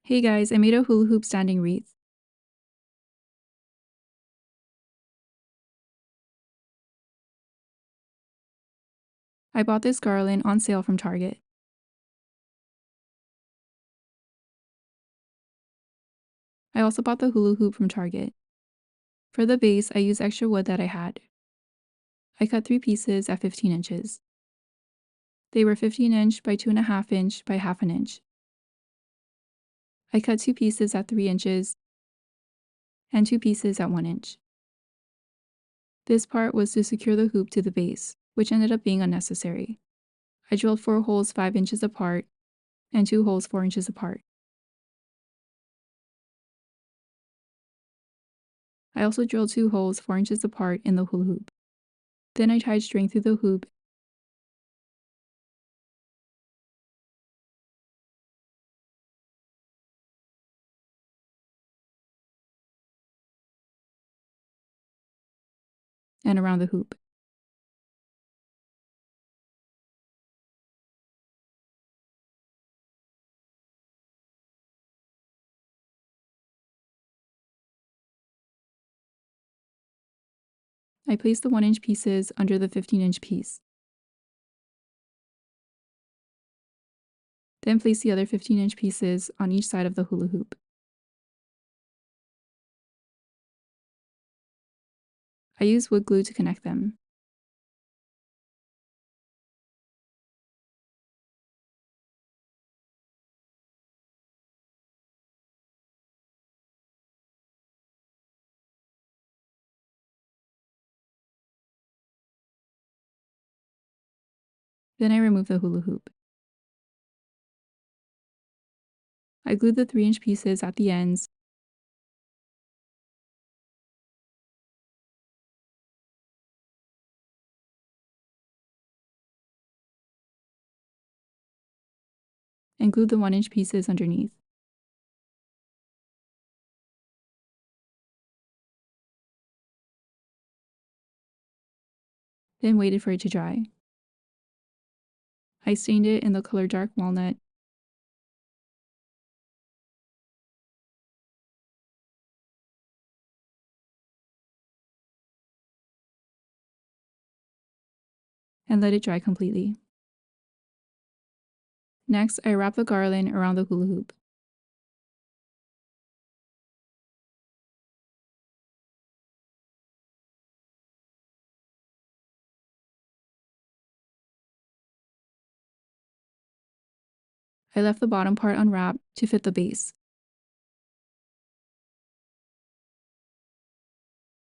Hey guys, I made a hula hoop standing wreath. I bought this garland on sale from Target. I also bought the hula hoop from Target. For the base, I used extra wood that I had. I cut 3 pieces at 15 inches. They were 15" by 2.5" by half an inch. I cut 2 pieces at 3 inches and 2 pieces at 1 inch. This part was to secure the hoop to the base, which ended up being unnecessary. I drilled 4 holes 5 inches apart and 2 holes 4 inches apart. I also drilled 2 holes 4 inches apart in the hula hoop. Then I tied string through the hoop and around the hoop. I placed the 1 inch pieces under the 15-inch piece. Then place the other 15-inch pieces on each side of the hula hoop. I use wood glue to connect them. Then I remove the hula hoop. I glued the 3-inch pieces at the ends and glued the 1-inch pieces underneath. Then waited for it to dry. I stained it in the color dark walnut and let it dry completely. Next, I wrapped the garland around the hula hoop. I left the bottom part unwrapped to fit the base.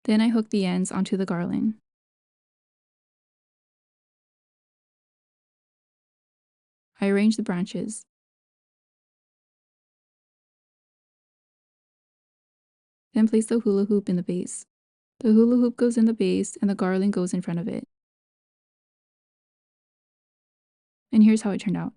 Then I hooked the ends onto the garland. I arranged the branches. Then placed the hula hoop in the base. The hula hoop goes in the base and the garland goes in front of it. And here's how it turned out.